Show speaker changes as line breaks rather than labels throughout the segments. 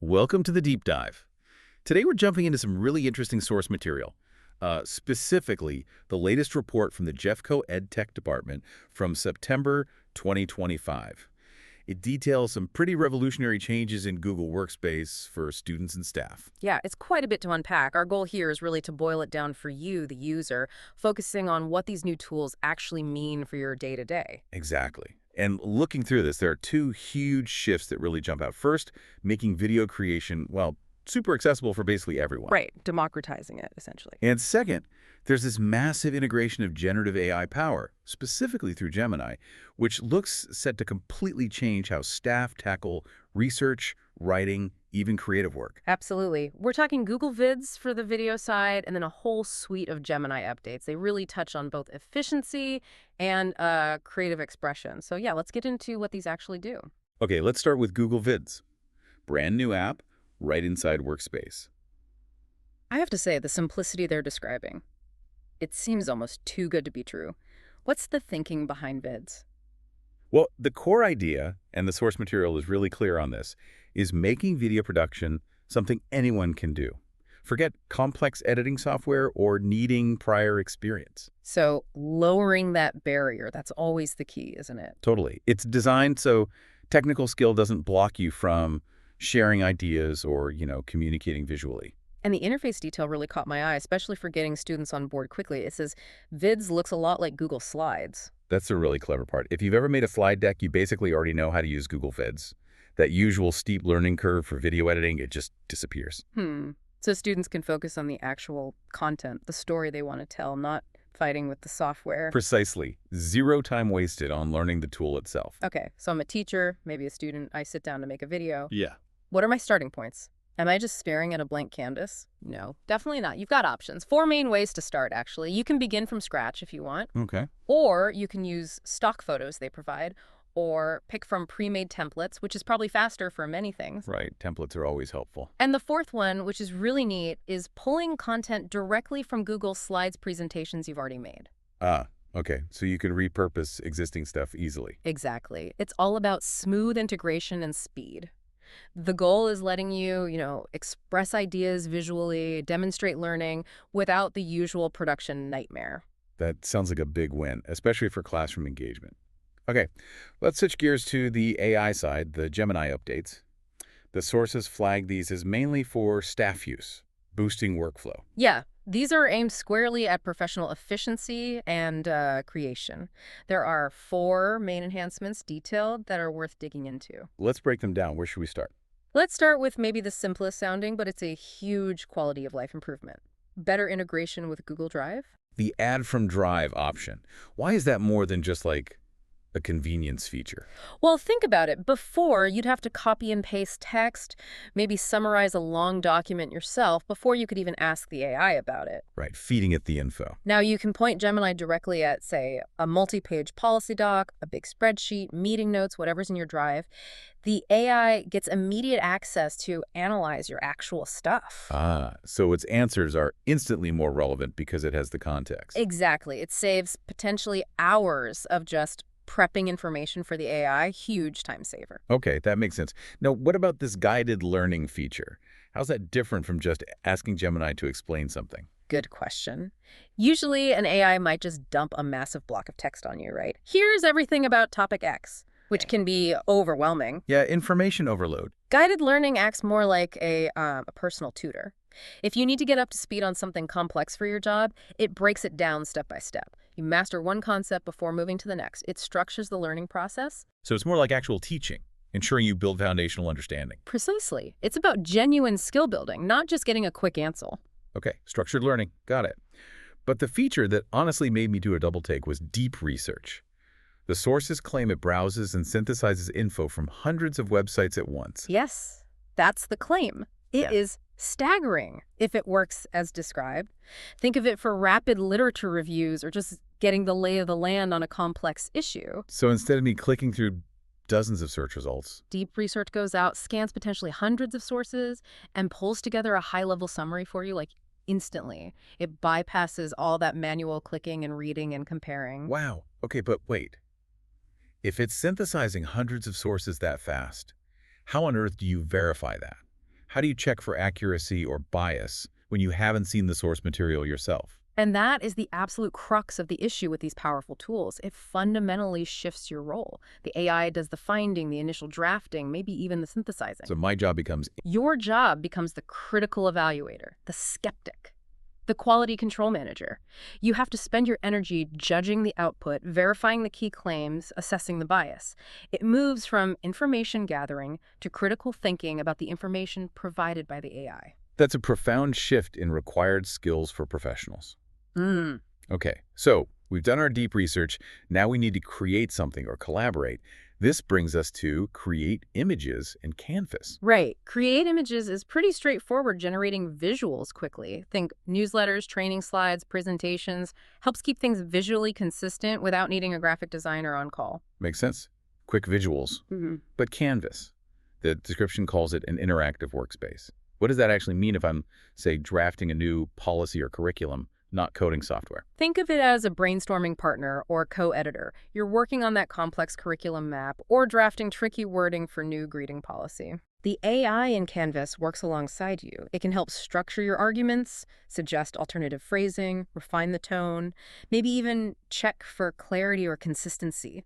Welcome to the deep dive. Today we're jumping into some really interesting source material, specifically the latest report from the Jeffco EdTech Department from September 2025. It details some pretty revolutionary changes in Google Workspace for students and staff.
Yeah, it's quite a bit to unpack. Our goal here is really to boil it down for you, the user, focusing on what these new tools actually mean for your day-to-day.
Exactly. And looking through this, there are two huge shifts that really jump out. First, making video creation, well, super accessible for basically everyone.
Right, democratizing it, essentially.
And second, there's this massive integration of generative AI power, specifically through Gemini, which looks set to completely change how staff tackle research, writing, even creative work.
Absolutely. We're talking Google Vids for the video side, and then a whole suite of Gemini updates. They really touch on both efficiency and creative expression. So yeah, let's get into what these actually do.
Okay, let's start with Google Vids. Brand new app, right inside Workspace.
I have to say, the simplicity they're describing, it seems almost too good to be true. What's the thinking behind Vids?
Well, the core idea, and the source material is really clear on this, is making video production something anyone can do. Forget complex editing software or needing prior experience.
So lowering that barrier, that's always the key, isn't it?
Totally. It's designed so technical skill doesn't block you from sharing ideas or, communicating visually.
And the interface detail really caught my eye, especially for getting students on board quickly. It says Vids looks a lot like Google Slides.
That's the really clever part. If you've ever made a slide deck, you basically already know how to use Google Vids. That usual steep learning curve for video editing, it just disappears.
So students can focus on the actual content, the story they want to tell, not fighting with the software.
Precisely. Zero time wasted on learning the tool itself.
Okay, so I'm a teacher, maybe a student. I sit down to make a video.
Yeah.
What are my starting points? Am I just staring at a blank canvas? No, definitely not. You've got options. 4 main ways to start, actually. You can begin from scratch if you want,
Okay.
or you can use stock photos they provide, or pick from pre-made templates, which is probably faster for many things.
Right. Templates are always helpful.
And the fourth one, which is really neat, is pulling content directly from Google Slides presentations you've already made.
Ah, okay. So you can repurpose existing stuff easily.
Exactly. It's all about smooth integration and speed. The goal is letting you, express ideas visually, demonstrate learning without the usual production nightmare.
That sounds like a big win, especially for classroom engagement. Okay, let's switch gears to the AI side, the Gemini updates. The sources flag these as mainly for staff use, boosting workflow.
Yeah, these are aimed squarely at professional efficiency and creation. There are 4 main enhancements detailed that are worth digging into.
Let's break them down. Where should we start?
Let's start with maybe the simplest sounding, but it's a huge quality of life improvement. Better integration with Google Drive.
The add from Drive option. Why is that more than just like a convenience feature?
Well, think about it. Before, you'd have to copy and paste text, maybe summarize a long document yourself before you could even ask the AI about it.
Right, feeding it the info.
Now, you can point Gemini directly at, say, a multi-page policy doc, a big spreadsheet, meeting notes, whatever's in your Drive. The AI gets immediate access to analyze your actual stuff.
Ah, so its answers are instantly more relevant because it has the context.
Exactly. It saves potentially hours of just prepping information for the AI, huge time saver.
Okay, that makes sense. Now, what about this guided learning feature? How's that different from just asking Gemini to explain something?
Good question. Usually, an AI might just dump a massive block of text on you, right? Here's everything about topic X, which can be overwhelming.
Yeah, information overload.
Guided learning acts more like a personal tutor. If you need to get up to speed on something complex for your job, it breaks it down step by step. You master one concept before moving to the next. It structures the learning process.
So it's more like actual teaching, ensuring you build foundational understanding.
Precisely. It's about genuine skill building, not just getting a quick answer.
Okay, structured learning. Got it. But the feature that honestly made me do a double take was deep research. The sources claim it browses and synthesizes info from hundreds of websites at once.
Yes, that's the claim. It is staggering if it works as described. Think of it for rapid literature reviews or just getting the lay of the land on a complex issue.
So instead of me clicking through dozens of search results.
Deep research goes out, scans potentially hundreds of sources, and pulls together a high-level summary for you, like instantly. It bypasses all that manual clicking and reading and comparing.
Wow. Okay, but wait. If it's synthesizing hundreds of sources that fast, how on earth do you verify that? How do you check for accuracy or bias when you haven't seen the source material yourself?
And that is the absolute crux of the issue with these powerful tools. It fundamentally shifts your role. The AI does the finding, the initial drafting, maybe even the synthesizing.
So my job becomes,
Your job becomes the critical evaluator, the skeptic, the quality control manager. You have to spend your energy judging the output, verifying the key claims, assessing the bias. It moves from information gathering to critical thinking about the information provided by the AI.
that's a profound shift in required skills for professionals.
Mm.
Okay, so we've done our deep research. Now we need to create something or collaborate. This brings us to create images in Canvas.
Right. Create images is pretty straightforward, generating visuals quickly. Think newsletters, training slides, presentations. Helps keep things visually consistent without needing a graphic designer on call.
Makes sense? Quick visuals.
Mm-hmm.
But Canvas, the description calls it an interactive workspace. What does that actually mean if I'm, say, drafting a new policy or curriculum, not coding software?
Think of it as a brainstorming partner or co-editor. You're working on that complex curriculum map or drafting tricky wording for new greeting policy. The AI in Canvas works alongside you. It can help structure your arguments, suggest alternative phrasing, refine the tone, maybe even check for clarity or consistency.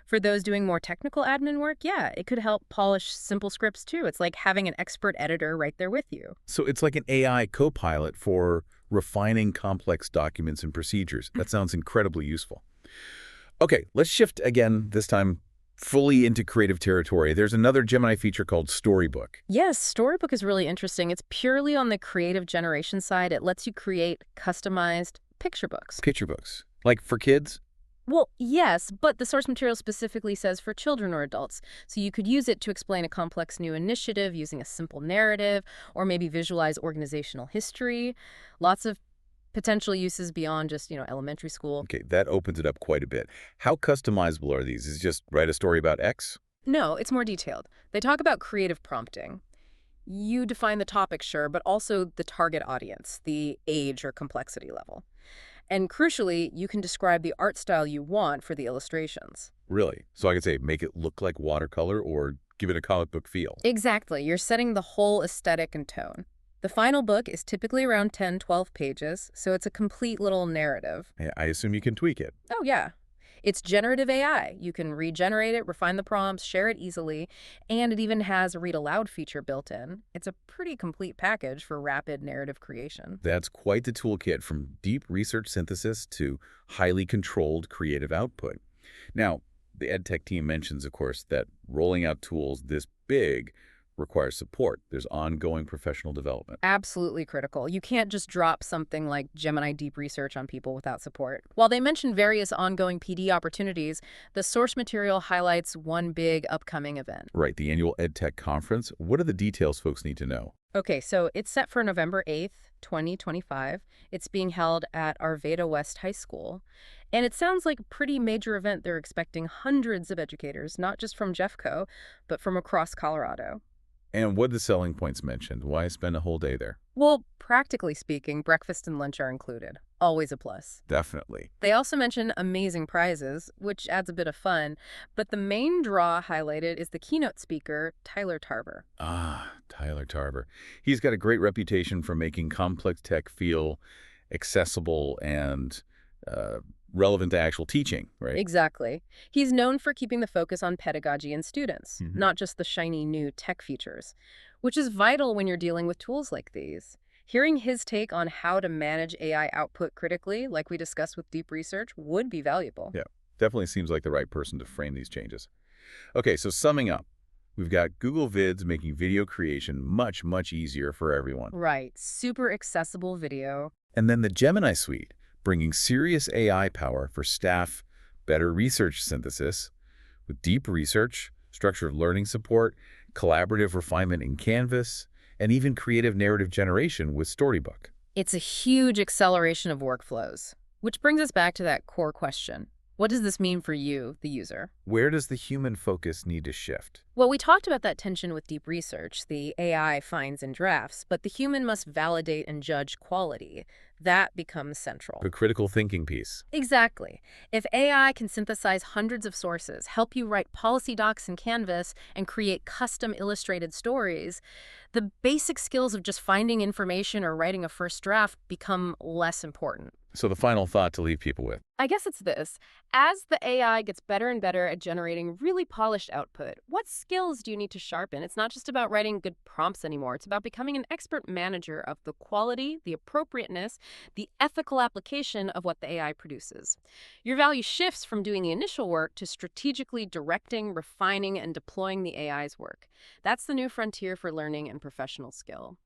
For those doing more technical admin work, yeah, it could help polish simple scripts too. It's like having an expert editor right there with you.
So it's like an AI co-pilot for refining complex documents and procedures. That sounds incredibly useful. Okay, let's shift again, this time fully into creative territory. There's another Gemini feature called Storybook.
Yes, Storybook is really interesting. It's purely on the creative generation side. It lets you create customized picture books.
Picture books. Like for kids?
Well, yes, but the source material specifically says for children or adults. So you could use it to explain a complex new initiative using a simple narrative, or maybe visualize organizational history. Lots of potential uses beyond just, elementary school.
Okay, that opens it up quite a bit. How customizable are these? Is it just write a story about X?
No, it's more detailed. They talk about creative prompting. You define the topic, sure, but also the target audience, the age or complexity level. And crucially, you can describe the art style you want for the illustrations.
Really? So I could say make it look like watercolor or give it a comic book feel.
Exactly. You're setting the whole aesthetic and tone. The final book is typically around 10, 12 pages, so it's a complete little narrative.
I assume you can tweak it.
Oh, yeah. It's generative AI. You can regenerate it, refine the prompts, share it easily, and it even has a read aloud feature built in. It's a pretty complete package for rapid narrative creation.
That's quite the toolkit, from deep research synthesis to highly controlled creative output. Now, the EdTech team mentions, of course, that rolling out tools this big requires support. There's ongoing professional development.
Absolutely critical. You can't just drop something like Gemini Deep Research on people without support. While they mention various ongoing PD opportunities, the source material highlights one big upcoming event.
Right, the annual EdTech conference. What are the details folks need to know?
Okay, so it's set for November 8th, 2025. It's being held at Arvada West High School. And it sounds like a pretty major event. They're expecting hundreds of educators, not just from Jeffco, but from across Colorado.
And what are the selling points mentioned? Why spend a whole day there?
Well, practically speaking, breakfast and lunch are included. Always a plus.
Definitely.
They also mention amazing prizes, which adds a bit of fun, but the main draw highlighted is the keynote speaker, Tyler Tarver.
Ah, Tyler Tarver. He's got a great reputation for making complex tech feel accessible and relevant to actual teaching, right?
Exactly. He's known for keeping the focus on pedagogy and students,
Mhm.
not just the shiny new tech features, which is vital when you're dealing with tools like these. Hearing his take on how to manage AI output critically, like we discussed with deep research, would be valuable.
Yeah, definitely seems like the right person to frame these changes. Okay, so summing up, we've got Google Vids making video creation much, much easier for everyone.
Right. Super accessible video.
And then the Gemini suite, bringing serious AI power for staff, better research synthesis, with deep research, structured learning support, collaborative refinement in Canvas, and even creative narrative generation with Storybook.
It's a huge acceleration of workflows, which brings us back to that core question. What does this mean for you, the user?
Where does the human focus need to shift?
Well, we talked about that tension with deep research. The AI finds and drafts, but the human must validate and judge quality. That becomes central.
The critical thinking piece.
Exactly. If AI can synthesize hundreds of sources, help you write policy docs in Canvas, and create custom illustrated stories, the basic skills of just finding information or writing a first draft become less important.
So the final thought to leave people with.
I guess it's this. As the AI gets better and better at generating really polished output, what skills do you need to sharpen? It's not just about writing good prompts anymore. It's about becoming an expert manager of the quality, the appropriateness, the ethical application of what the AI produces. Your value shifts from doing the initial work to strategically directing, refining, and deploying the AI's work. That's the new frontier for learning and professional skill.